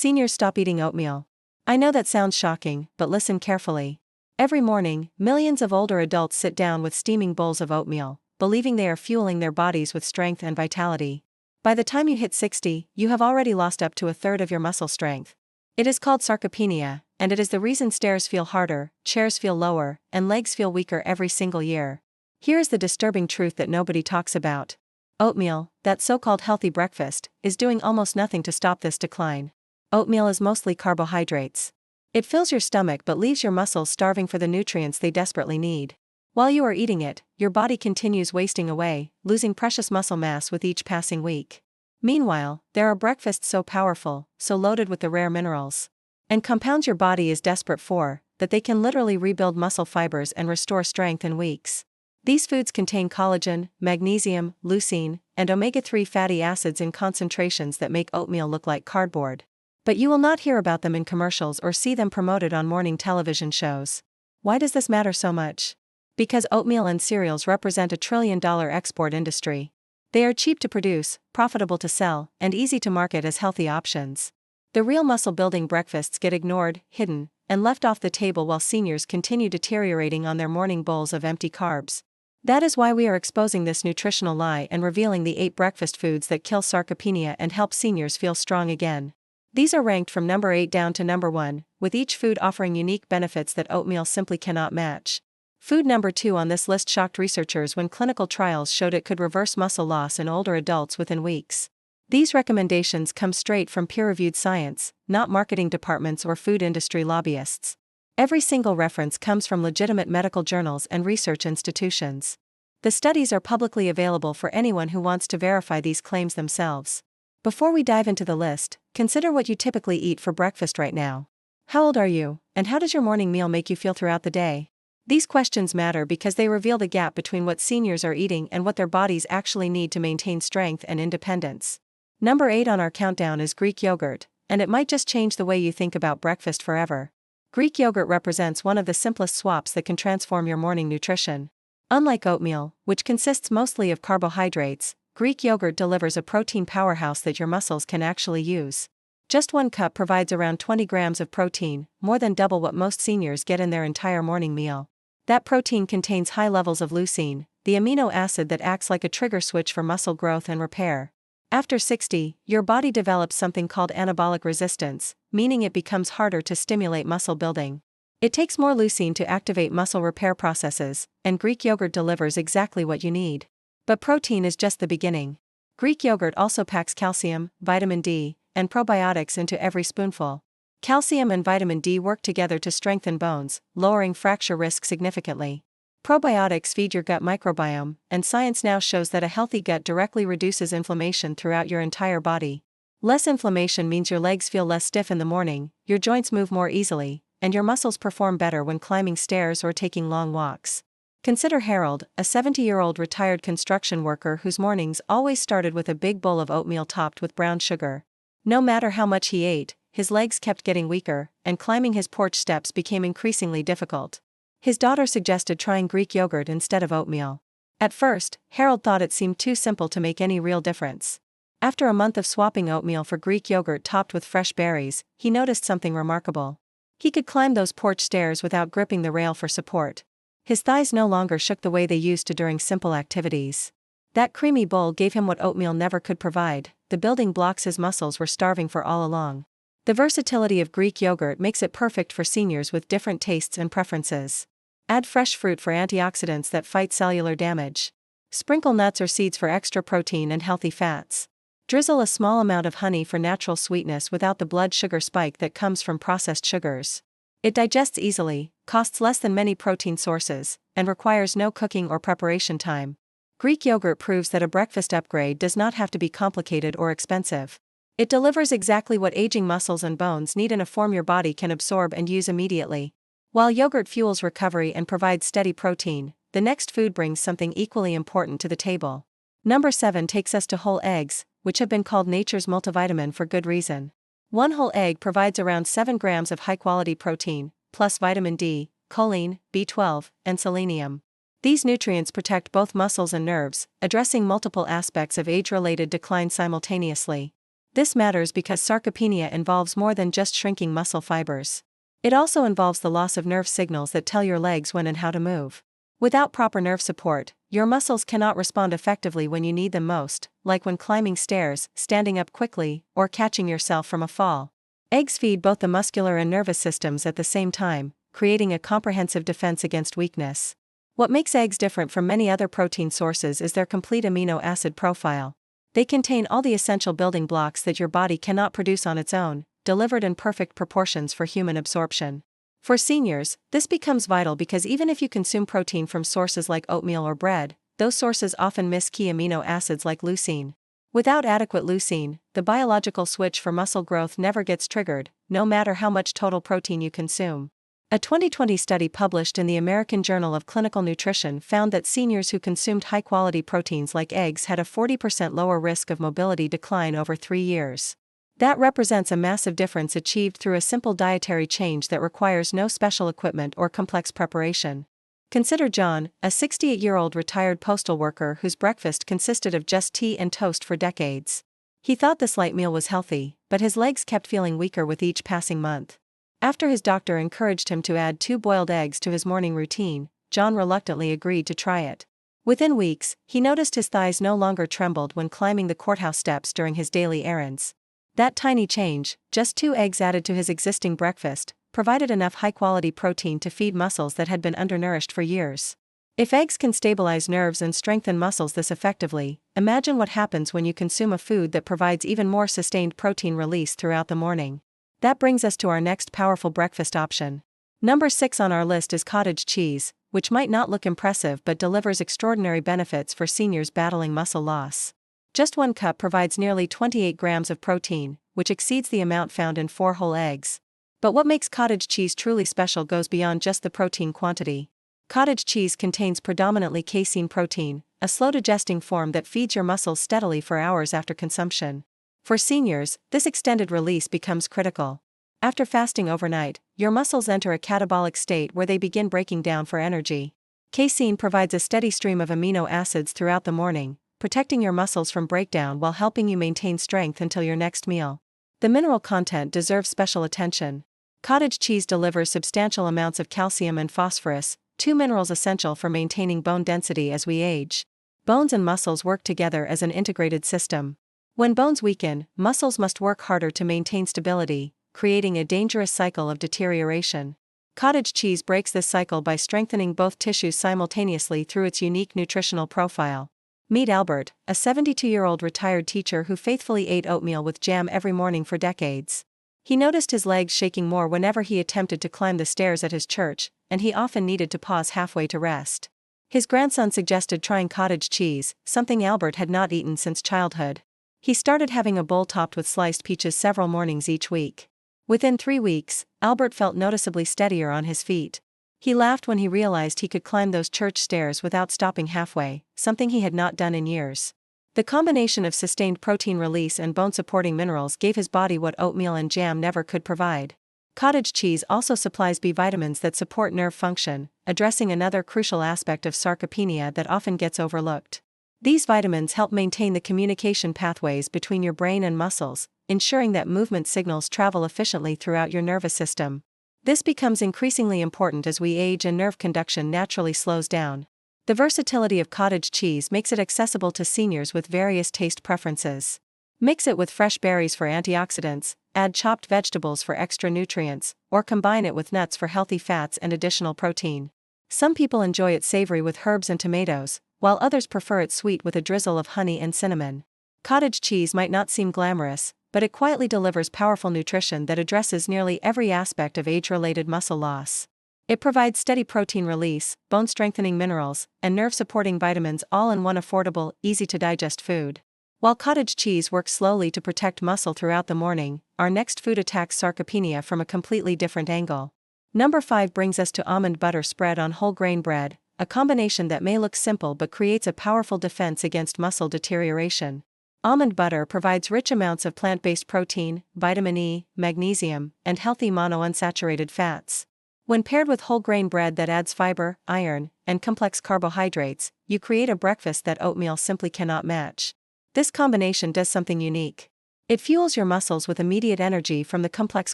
Seniors stop eating oatmeal. I know that sounds shocking, but listen carefully. Every morning, millions of older adults sit down with steaming bowls of oatmeal, believing they are fueling their bodies with strength and vitality. By the time you hit 60, you have already lost up to a third of your muscle strength. It is called sarcopenia, and it is the reason stairs feel harder, chairs feel lower, and legs feel weaker every single year. Here is the disturbing truth that nobody talks about. Oatmeal, that so-called healthy breakfast, is doing almost nothing to stop this decline. Oatmeal is mostly carbohydrates. It fills your stomach but leaves your muscles starving for the nutrients they desperately need. While you are eating it, your body continues wasting away, losing precious muscle mass with each passing week. Meanwhile, there are breakfasts so powerful, so loaded with the rare minerals and compounds your body is desperate for, that they can literally rebuild muscle fibers and restore strength in weeks. These foods contain collagen, magnesium, leucine, and omega-3 fatty acids in concentrations that make oatmeal look like cardboard. But you will not hear about them in commercials or see them promoted on morning television shows. Why does this matter so much? Because oatmeal and cereals represent a trillion-dollar export industry. They are cheap to produce, profitable to sell, and easy to market as healthy options. The real muscle-building breakfasts get ignored, hidden, and left off the table while seniors continue deteriorating on their morning bowls of empty carbs. That is why we are exposing this nutritional lie and revealing the 8 breakfast foods that kill sarcopenia and help seniors feel strong again. These are ranked from number 8 down to number 1, with each food offering unique benefits that oatmeal simply cannot match. Food number 2 on this list shocked researchers when clinical trials showed it could reverse muscle loss in older adults within weeks. These recommendations come straight from peer-reviewed science, not marketing departments or food industry lobbyists. Every single reference comes from legitimate medical journals and research institutions. The studies are publicly available for anyone who wants to verify these claims themselves. Before we dive into the list, consider what you typically eat for breakfast right now. How old are you, and how does your morning meal make you feel throughout the day? These questions matter because they reveal the gap between what seniors are eating and what their bodies actually need to maintain strength and independence. Number 8 on our countdown is Greek yogurt, and it might just change the way you think about breakfast forever. Greek yogurt represents one of the simplest swaps that can transform your morning nutrition. Unlike oatmeal, which consists mostly of carbohydrates, Greek yogurt delivers a protein powerhouse that your muscles can actually use. Just 1 cup provides around 20 grams of protein, more than double what most seniors get in their entire morning meal. That protein contains high levels of leucine, the amino acid that acts like a trigger switch for muscle growth and repair. After 60, your body develops something called anabolic resistance, meaning it becomes harder to stimulate muscle building. It takes more leucine to activate muscle repair processes, and Greek yogurt delivers exactly what you need. But protein is just the beginning. Greek yogurt also packs calcium, vitamin D, and probiotics into every spoonful. Calcium and vitamin D work together to strengthen bones, lowering fracture risk significantly. Probiotics feed your gut microbiome, and science now shows that a healthy gut directly reduces inflammation throughout your entire body. Less inflammation means your legs feel less stiff in the morning, your joints move more easily, and your muscles perform better when climbing stairs or taking long walks. Consider Harold, a 70-year-old retired construction worker whose mornings always started with a big bowl of oatmeal topped with brown sugar. No matter how much he ate, his legs kept getting weaker, and climbing his porch steps became increasingly difficult. His daughter suggested trying Greek yogurt instead of oatmeal. At first, Harold thought it seemed too simple to make any real difference. After a month of swapping oatmeal for Greek yogurt topped with fresh berries, he noticed something remarkable. He could climb those porch stairs without gripping the rail for support. His thighs no longer shook the way they used to during simple activities. That creamy bowl gave him what oatmeal never could provide, the building blocks his muscles were starving for all along. The versatility of Greek yogurt makes it perfect for seniors with different tastes and preferences. Add fresh fruit for antioxidants that fight cellular damage. Sprinkle nuts or seeds for extra protein and healthy fats. Drizzle a small amount of honey for natural sweetness without the blood sugar spike that comes from processed sugars. It digests easily, costs less than many protein sources, and requires no cooking or preparation time. Greek yogurt proves that a breakfast upgrade does not have to be complicated or expensive. It delivers exactly what aging muscles and bones need in a form your body can absorb and use immediately. While yogurt fuels recovery and provides steady protein, the next food brings something equally important to the table. Number 7 takes us to whole eggs, which have been called nature's multivitamin for good reason. One whole egg provides around 7 grams of high-quality protein, plus vitamin D, choline, B12, and selenium. These nutrients protect both muscles and nerves, addressing multiple aspects of age-related decline simultaneously. This matters because sarcopenia involves more than just shrinking muscle fibers. It also involves the loss of nerve signals that tell your legs when and how to move. Without proper nerve support, your muscles cannot respond effectively when you need them most, like when climbing stairs, standing up quickly, or catching yourself from a fall. Eggs feed both the muscular and nervous systems at the same time, creating a comprehensive defense against weakness. What makes eggs different from many other protein sources is their complete amino acid profile. They contain all the essential building blocks that your body cannot produce on its own, delivered in perfect proportions for human absorption. For seniors, this becomes vital because even if you consume protein from sources like oatmeal or bread, those sources often miss key amino acids like leucine. Without adequate leucine, the biological switch for muscle growth never gets triggered, no matter how much total protein you consume. A 2020 study published in the American Journal of Clinical Nutrition found that seniors who consumed high-quality proteins like eggs had a 40% lower risk of mobility decline over 3 years. That represents a massive difference achieved through a simple dietary change that requires no special equipment or complex preparation. Consider John, a 68-year-old retired postal worker whose breakfast consisted of just tea and toast for decades. He thought this light meal was healthy, but his legs kept feeling weaker with each passing month. After his doctor encouraged him to add 2 boiled eggs to his morning routine, John reluctantly agreed to try it. Within weeks, he noticed his thighs no longer trembled when climbing the courthouse steps during his daily errands. That tiny change, just 2 eggs added to his existing breakfast, provided enough high-quality protein to feed muscles that had been undernourished for years. If eggs can stabilize nerves and strengthen muscles this effectively, imagine what happens when you consume a food that provides even more sustained protein release throughout the morning. That brings us to our next powerful breakfast option. Number 6 on our list is cottage cheese, which might not look impressive but delivers extraordinary benefits for seniors battling muscle loss. Just 1 cup provides nearly 28 grams of protein, which exceeds the amount found in 4 whole eggs. But what makes cottage cheese truly special goes beyond just the protein quantity. Cottage cheese contains predominantly casein protein, a slow-digesting form that feeds your muscles steadily for hours after consumption. For seniors, this extended release becomes critical. After fasting overnight, your muscles enter a catabolic state where they begin breaking down for energy. Casein provides a steady stream of amino acids throughout the morning, protecting your muscles from breakdown while helping you maintain strength until your next meal. The mineral content deserves special attention. Cottage cheese delivers substantial amounts of calcium and phosphorus, 2 minerals essential for maintaining bone density as we age. Bones and muscles work together as an integrated system. When bones weaken, muscles must work harder to maintain stability, creating a dangerous cycle of deterioration. Cottage cheese breaks this cycle by strengthening both tissues simultaneously through its unique nutritional profile. Meet Albert, a 72-year-old retired teacher who faithfully ate oatmeal with jam every morning for decades. He noticed his legs shaking more whenever he attempted to climb the stairs at his church, and he often needed to pause halfway to rest. His grandson suggested trying cottage cheese, something Albert had not eaten since childhood. He started having a bowl topped with sliced peaches several mornings each week. Within 3 weeks, Albert felt noticeably steadier on his feet. He laughed when he realized he could climb those church stairs without stopping halfway, something he had not done in years. The combination of sustained protein release and bone-supporting minerals gave his body what oatmeal and jam never could provide. Cottage cheese also supplies B vitamins that support nerve function, addressing another crucial aspect of sarcopenia that often gets overlooked. These vitamins help maintain the communication pathways between your brain and muscles, ensuring that movement signals travel efficiently throughout your nervous system. This becomes increasingly important as we age and nerve conduction naturally slows down. The versatility of cottage cheese makes it accessible to seniors with various taste preferences. Mix it with fresh berries for antioxidants, add chopped vegetables for extra nutrients, or combine it with nuts for healthy fats and additional protein. Some people enjoy it savory with herbs and tomatoes, while others prefer it sweet with a drizzle of honey and cinnamon. Cottage cheese might not seem glamorous, but it quietly delivers powerful nutrition that addresses nearly every aspect of age-related muscle loss. It provides steady protein release, bone-strengthening minerals, and nerve-supporting vitamins all in one affordable, easy-to-digest food. While cottage cheese works slowly to protect muscle throughout the morning, our next food attacks sarcopenia from a completely different angle. Number 5 brings us to almond butter spread on whole grain bread, a combination that may look simple but creates a powerful defense against muscle deterioration. Almond butter provides rich amounts of plant-based protein, vitamin E, magnesium, and healthy monounsaturated fats. When paired with whole grain bread that adds fiber, iron, and complex carbohydrates, you create a breakfast that oatmeal simply cannot match. This combination does something unique. It fuels your muscles with immediate energy from the complex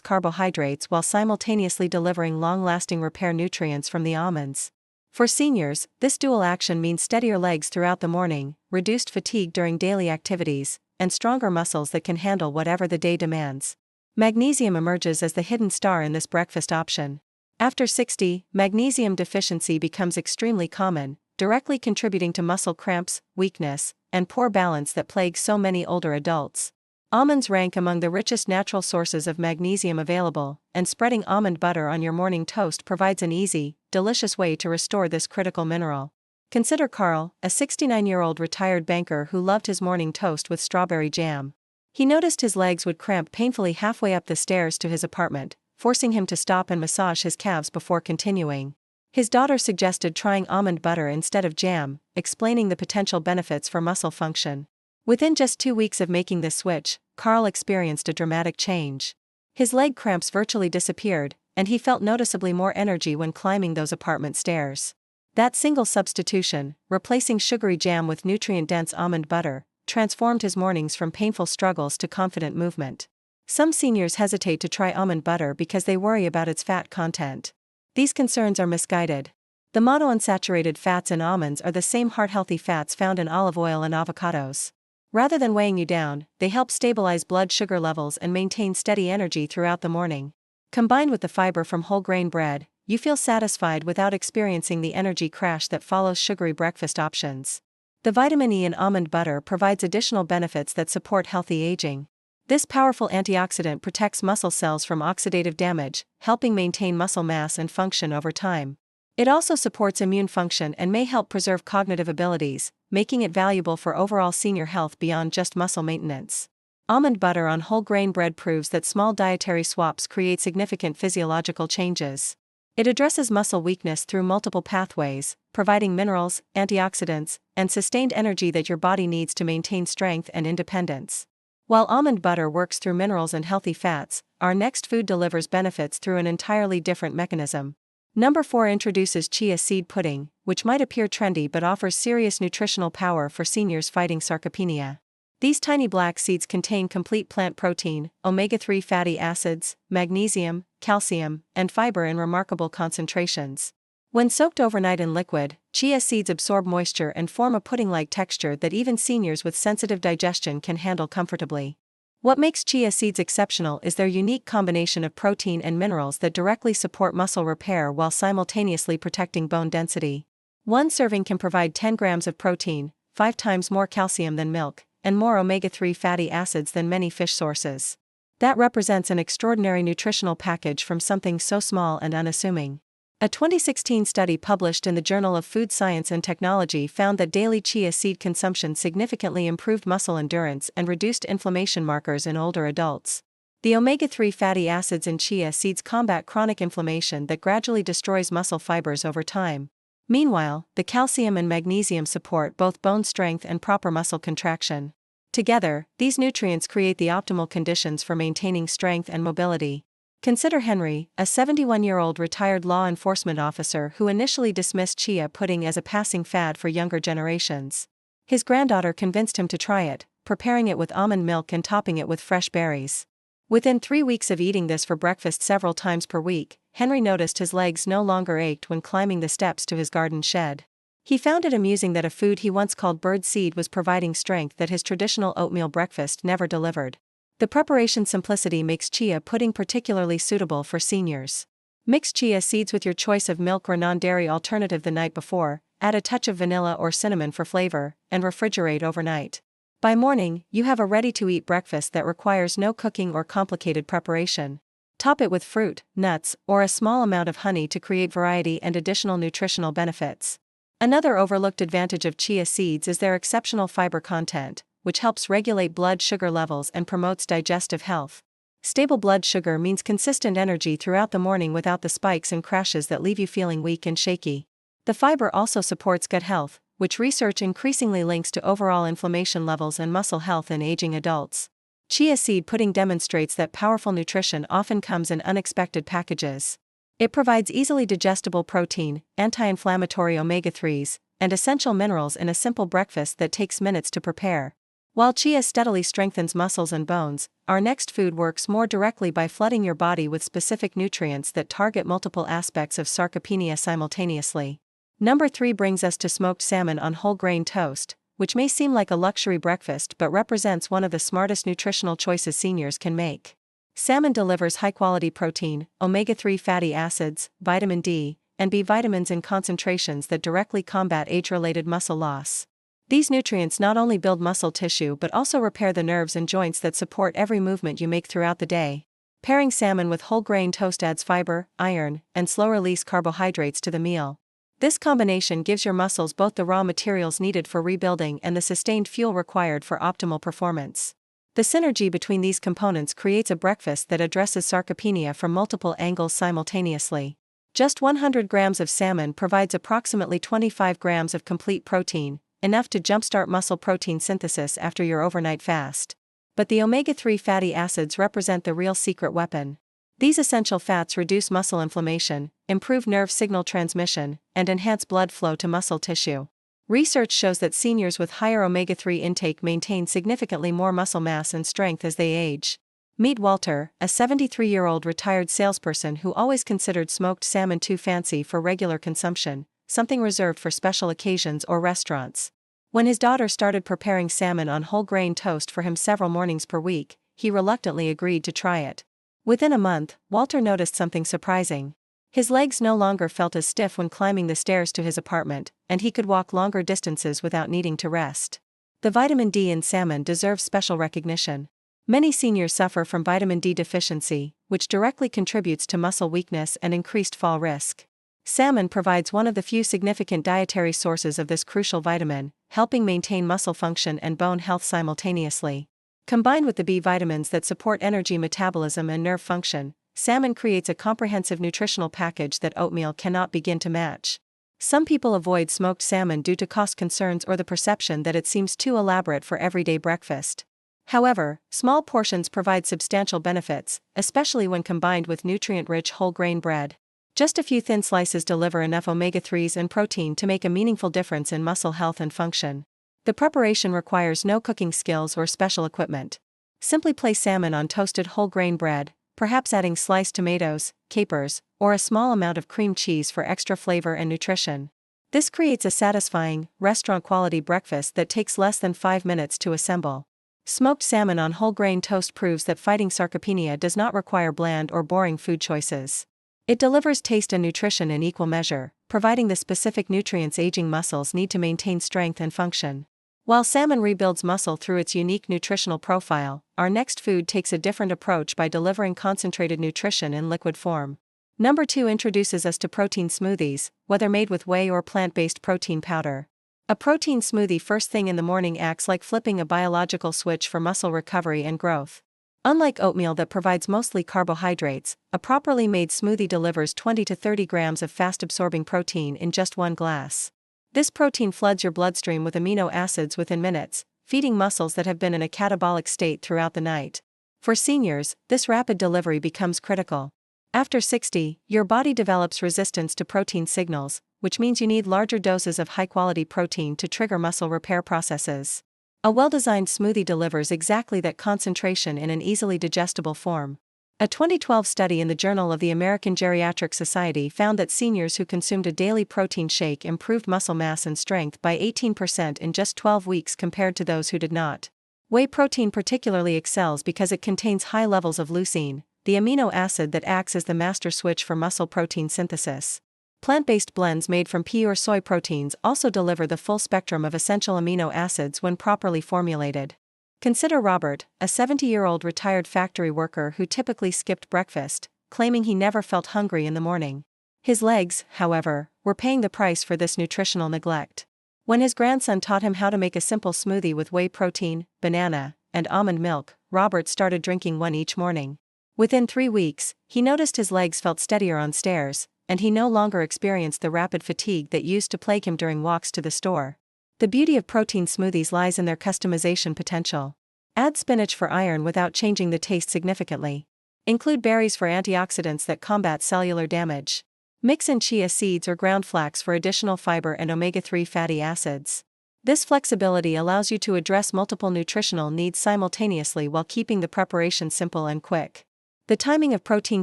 carbohydrates while simultaneously delivering long-lasting repair nutrients from the almonds. For seniors, this dual action means steadier legs throughout the morning, reduced fatigue during daily activities, and stronger muscles that can handle whatever the day demands. Magnesium emerges as the hidden star in this breakfast option. After 60, magnesium deficiency becomes extremely common, directly contributing to muscle cramps, weakness, and poor balance that plague so many older adults. Almonds rank among the richest natural sources of magnesium available, and spreading almond butter on your morning toast provides an easy, delicious way to restore this critical mineral. Consider Carl, a 69-year-old retired banker who loved his morning toast with strawberry jam. He noticed his legs would cramp painfully halfway up the stairs to his apartment, forcing him to stop and massage his calves before continuing. His daughter suggested trying almond butter instead of jam, explaining the potential benefits for muscle function. Within just 2 weeks of making this switch, Carl experienced a dramatic change. His leg cramps virtually disappeared, and he felt noticeably more energy when climbing those apartment stairs. That single substitution, replacing sugary jam with nutrient-dense almond butter, transformed his mornings from painful struggles to confident movement. Some seniors hesitate to try almond butter because they worry about its fat content. These concerns are misguided. The monounsaturated fats in almonds are the same heart-healthy fats found in olive oil and avocados. Rather than weighing you down, they help stabilize blood sugar levels and maintain steady energy throughout the morning. Combined with the fiber from whole grain bread, you feel satisfied without experiencing the energy crash that follows sugary breakfast options. The vitamin E in almond butter provides additional benefits that support healthy aging. This powerful antioxidant protects muscle cells from oxidative damage, helping maintain muscle mass and function over time. It also supports immune function and may help preserve cognitive abilities, making it valuable for overall senior health beyond just muscle maintenance. Almond butter on whole grain bread proves that small dietary swaps create significant physiological changes. It addresses muscle weakness through multiple pathways, providing minerals, antioxidants, and sustained energy that your body needs to maintain strength and independence. While almond butter works through minerals and healthy fats, our next food delivers benefits through an entirely different mechanism. Number 4 introduces chia seed pudding, which might appear trendy but offers serious nutritional power for seniors fighting sarcopenia. These tiny black seeds contain complete plant protein, omega-3 fatty acids, magnesium, calcium, and fiber in remarkable concentrations. When soaked overnight in liquid, chia seeds absorb moisture and form a pudding-like texture that even seniors with sensitive digestion can handle comfortably. What makes chia seeds exceptional is their unique combination of protein and minerals that directly support muscle repair while simultaneously protecting bone density. One serving can provide 10 grams of protein, 5 times more calcium than milk, and more omega-3 fatty acids than many fish sources. That represents an extraordinary nutritional package from something so small and unassuming. A 2016 study published in the Journal of Food Science and Technology found that daily chia seed consumption significantly improved muscle endurance and reduced inflammation markers in older adults. The omega-3 fatty acids in chia seeds combat chronic inflammation that gradually destroys muscle fibers over time. Meanwhile, the calcium and magnesium support both bone strength and proper muscle contraction. Together, these nutrients create the optimal conditions for maintaining strength and mobility. Consider Henry, a 71-year-old retired law enforcement officer who initially dismissed chia pudding as a passing fad for younger generations. His granddaughter convinced him to try it, preparing it with almond milk and topping it with fresh berries. Within 3 weeks of eating this for breakfast several times per week, Henry noticed his legs no longer ached when climbing the steps to his garden shed. He found it amusing that a food he once called bird seed was providing strength that his traditional oatmeal breakfast never delivered. The preparation simplicity makes chia pudding particularly suitable for seniors. Mix chia seeds with your choice of milk or non-dairy alternative the night before, add a touch of vanilla or cinnamon for flavor, and refrigerate overnight. By morning, you have a ready-to-eat breakfast that requires no cooking or complicated preparation. Top it with fruit, nuts, or a small amount of honey to create variety and additional nutritional benefits. Another overlooked advantage of chia seeds is their exceptional fiber content, which helps regulate blood sugar levels and promotes digestive health. Stable blood sugar means consistent energy throughout the morning without the spikes and crashes that leave you feeling weak and shaky. The fiber also supports gut health, which research increasingly links to overall inflammation levels and muscle health in aging adults. Chia seed pudding demonstrates that powerful nutrition often comes in unexpected packages. It provides easily digestible protein, anti-inflammatory omega-3s, and essential minerals in a simple breakfast that takes minutes to prepare. While chia steadily strengthens muscles and bones, our next food works more directly by flooding your body with specific nutrients that target multiple aspects of sarcopenia simultaneously. Number 3 brings us to smoked salmon on whole grain toast, which may seem like a luxury breakfast but represents one of the smartest nutritional choices seniors can make. Salmon delivers high-quality protein, omega-3 fatty acids, vitamin D, and B vitamins in concentrations that directly combat age-related muscle loss. These nutrients not only build muscle tissue but also repair the nerves and joints that support every movement you make throughout the day. Pairing salmon with whole grain toast adds fiber, iron, and slow-release carbohydrates to the meal. This combination gives your muscles both the raw materials needed for rebuilding and the sustained fuel required for optimal performance. The synergy between these components creates a breakfast that addresses sarcopenia from multiple angles simultaneously. Just 100 grams of salmon provides approximately 25 grams of complete protein, enough to jumpstart muscle protein synthesis after your overnight fast. But the omega-3 fatty acids represent the real secret weapon. These essential fats reduce muscle inflammation, improve nerve signal transmission, and enhance blood flow to muscle tissue. Research shows that seniors with higher omega-3 intake maintain significantly more muscle mass and strength as they age. Meet Walter, a 73-year-old retired salesperson who always considered smoked salmon too fancy for regular consumption, something reserved for special occasions or restaurants. When his daughter started preparing salmon on whole grain toast for him several mornings per week, he reluctantly agreed to try it. Within a month, Walter noticed something surprising. His legs no longer felt as stiff when climbing the stairs to his apartment, and he could walk longer distances without needing to rest. The vitamin D in salmon deserves special recognition. Many seniors suffer from vitamin D deficiency, which directly contributes to muscle weakness and increased fall risk. Salmon provides one of the few significant dietary sources of this crucial vitamin, helping maintain muscle function and bone health simultaneously. Combined with the B vitamins that support energy metabolism and nerve function, salmon creates a comprehensive nutritional package that oatmeal cannot begin to match. Some people avoid smoked salmon due to cost concerns or the perception that it seems too elaborate for everyday breakfast. However, small portions provide substantial benefits, especially when combined with nutrient-rich whole grain bread. Just a few thin slices deliver enough omega-3s and protein to make a meaningful difference in muscle health and function. The preparation requires no cooking skills or special equipment. Simply place salmon on toasted whole grain bread, perhaps adding sliced tomatoes, capers, or a small amount of cream cheese for extra flavor and nutrition. This creates a satisfying, restaurant-quality breakfast that takes less than 5 minutes to assemble. Smoked salmon on whole grain toast proves that fighting sarcopenia does not require bland or boring food choices. It delivers taste and nutrition in equal measure, providing the specific nutrients aging muscles need to maintain strength and function. While salmon rebuilds muscle through its unique nutritional profile, our next food takes a different approach by delivering concentrated nutrition in liquid form. Number 2 introduces us to protein smoothies, whether made with whey or plant-based protein powder. A protein smoothie first thing in the morning acts like flipping a biological switch for muscle recovery and growth. Unlike oatmeal that provides mostly carbohydrates, a properly made smoothie delivers 20 to 30 grams of fast-absorbing protein in just one glass. This protein floods your bloodstream with amino acids within minutes, feeding muscles that have been in a catabolic state throughout the night. For seniors, this rapid delivery becomes critical. After 60, your body develops resistance to protein signals, which means you need larger doses of high-quality protein to trigger muscle repair processes. A well-designed smoothie delivers exactly that concentration in an easily digestible form. A 2012 study in the Journal of the American Geriatric Society found that seniors who consumed a daily protein shake improved muscle mass and strength by 18% in just 12 weeks compared to those who did not. Whey protein particularly excels because it contains high levels of leucine, the amino acid that acts as the master switch for muscle protein synthesis. Plant-based blends made from pea or soy proteins also deliver the full spectrum of essential amino acids when properly formulated. Consider Robert, a 70-year-old retired factory worker who typically skipped breakfast, claiming he never felt hungry in the morning. His legs, however, were paying the price for this nutritional neglect. When his grandson taught him how to make a simple smoothie with whey protein, banana, and almond milk, Robert started drinking one each morning. Within 3 weeks, he noticed his legs felt steadier on stairs, and he no longer experienced the rapid fatigue that used to plague him during walks to the store. The beauty of protein smoothies lies in their customization potential. Add spinach for iron without changing the taste significantly. Include berries for antioxidants that combat cellular damage. Mix in chia seeds or ground flax for additional fiber and omega-3 fatty acids. This flexibility allows you to address multiple nutritional needs simultaneously while keeping the preparation simple and quick. The timing of protein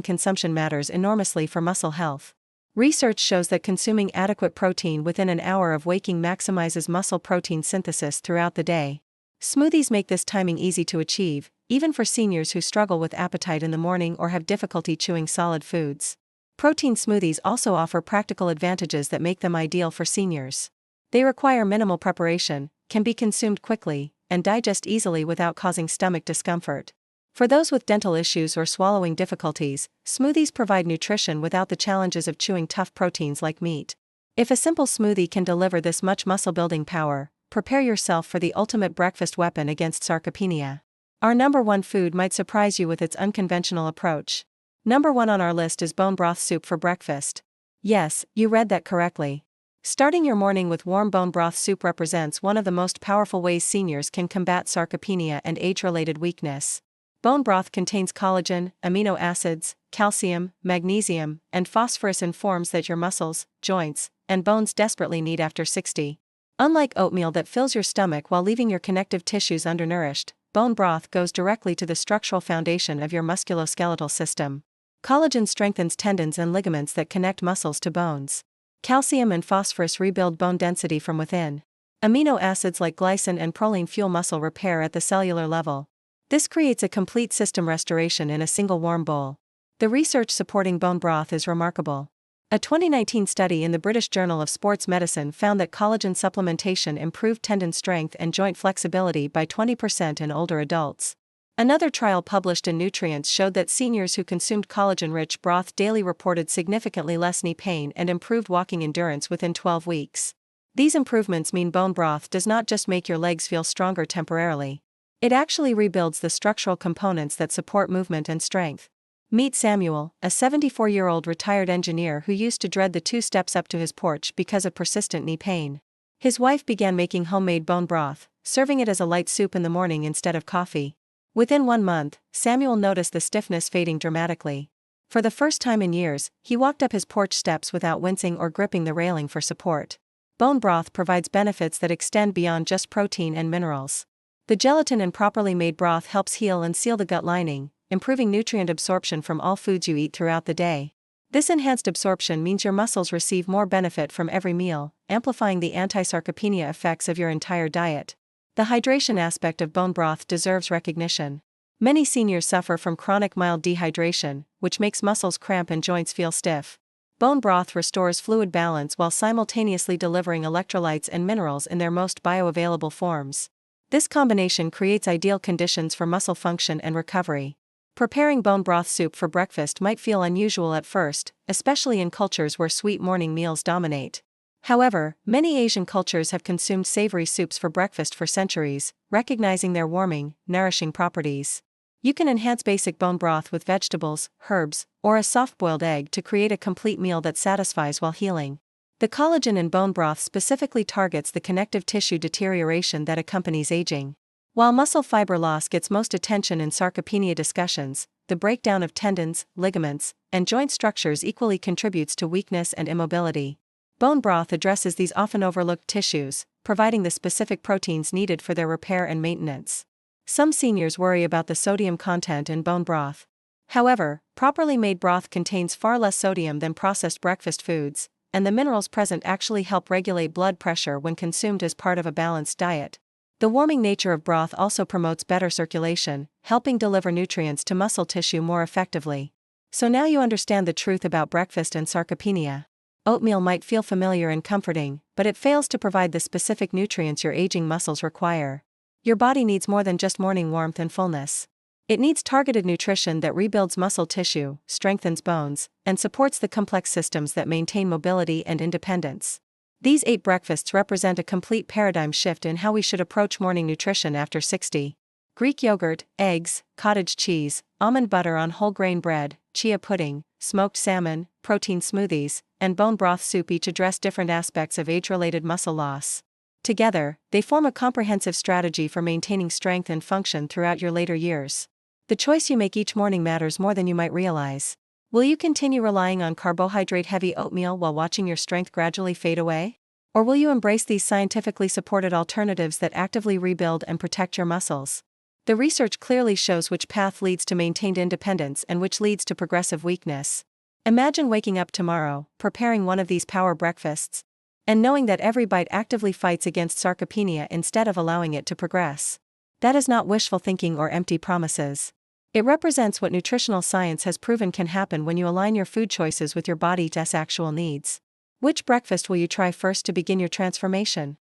consumption matters enormously for muscle health. Research shows that consuming adequate protein within an hour of waking maximizes muscle protein synthesis throughout the day. Smoothies make this timing easy to achieve, even for seniors who struggle with appetite in the morning or have difficulty chewing solid foods. Protein smoothies also offer practical advantages that make them ideal for seniors. They require minimal preparation, can be consumed quickly, and digest easily without causing stomach discomfort. For those with dental issues or swallowing difficulties, smoothies provide nutrition without the challenges of chewing tough proteins like meat. If a simple smoothie can deliver this much muscle-building power, prepare yourself for the ultimate breakfast weapon against sarcopenia. Our number one food might surprise you with its unconventional approach. Number one on our list is bone broth soup for breakfast. Yes, you read that correctly. Starting your morning with warm bone broth soup represents one of the most powerful ways seniors can combat sarcopenia and age-related weakness. Bone broth contains collagen, amino acids, calcium, magnesium, and phosphorus in forms that your muscles, joints, and bones desperately need after 60. Unlike oatmeal that fills your stomach while leaving your connective tissues undernourished, bone broth goes directly to the structural foundation of your musculoskeletal system. Collagen strengthens tendons and ligaments that connect muscles to bones. Calcium and phosphorus rebuild bone density from within. Amino acids like glycine and proline fuel muscle repair at the cellular level. This creates a complete system restoration in a single warm bowl. The research supporting bone broth is remarkable. A 2019 study in the British Journal of Sports Medicine found that collagen supplementation improved tendon strength and joint flexibility by 20% in older adults. Another trial published in Nutrients showed that seniors who consumed collagen-rich broth daily reported significantly less knee pain and improved walking endurance within 12 weeks. These improvements mean bone broth does not just make your legs feel stronger temporarily. It actually rebuilds the structural components that support movement and strength. Meet Samuel, a 74-year-old retired engineer who used to dread the 2 steps up to his porch because of persistent knee pain. His wife began making homemade bone broth, serving it as a light soup in the morning instead of coffee. Within 1 month, Samuel noticed the stiffness fading dramatically. For the first time in years, he walked up his porch steps without wincing or gripping the railing for support. Bone broth provides benefits that extend beyond just protein and minerals. The gelatin in properly made broth helps heal and seal the gut lining, improving nutrient absorption from all foods you eat throughout the day. This enhanced absorption means your muscles receive more benefit from every meal, amplifying the anti-sarcopenia effects of your entire diet. The hydration aspect of bone broth deserves recognition. Many seniors suffer from chronic mild dehydration, which makes muscles cramp and joints feel stiff. Bone broth restores fluid balance while simultaneously delivering electrolytes and minerals in their most bioavailable forms. This combination creates ideal conditions for muscle function and recovery. Preparing bone broth soup for breakfast might feel unusual at first, especially in cultures where sweet morning meals dominate. However, many Asian cultures have consumed savory soups for breakfast for centuries, recognizing their warming, nourishing properties. You can enhance basic bone broth with vegetables, herbs, or a soft-boiled egg to create a complete meal that satisfies while healing. The collagen in bone broth specifically targets the connective tissue deterioration that accompanies aging. While muscle fiber loss gets most attention in sarcopenia discussions, the breakdown of tendons, ligaments, and joint structures equally contributes to weakness and immobility. Bone broth addresses these often overlooked tissues, providing the specific proteins needed for their repair and maintenance. Some seniors worry about the sodium content in bone broth. However, properly made broth contains far less sodium than processed breakfast foods, and the minerals present actually help regulate blood pressure when consumed as part of a balanced diet. The warming nature of broth also promotes better circulation, helping deliver nutrients to muscle tissue more effectively. So now you understand the truth about breakfast and sarcopenia. Oatmeal might feel familiar and comforting, but it fails to provide the specific nutrients your aging muscles require. Your body needs more than just morning warmth and fullness. It needs targeted nutrition that rebuilds muscle tissue, strengthens bones, and supports the complex systems that maintain mobility and independence. These 8 breakfasts represent a complete paradigm shift in how we should approach morning nutrition after 60. Greek yogurt, eggs, cottage cheese, almond butter on whole grain bread, chia pudding, smoked salmon, protein smoothies, and bone broth soup each address different aspects of age-related muscle loss. Together, they form a comprehensive strategy for maintaining strength and function throughout your later years. The choice you make each morning matters more than you might realize. Will you continue relying on carbohydrate-heavy oatmeal while watching your strength gradually fade away? Or will you embrace these scientifically supported alternatives that actively rebuild and protect your muscles? The research clearly shows which path leads to maintained independence and which leads to progressive weakness. Imagine waking up tomorrow, preparing one of these power breakfasts, and knowing that every bite actively fights against sarcopenia instead of allowing it to progress. That is not wishful thinking or empty promises. It represents what nutritional science has proven can happen when you align your food choices with your body's actual needs. Which breakfast will you try first to begin your transformation?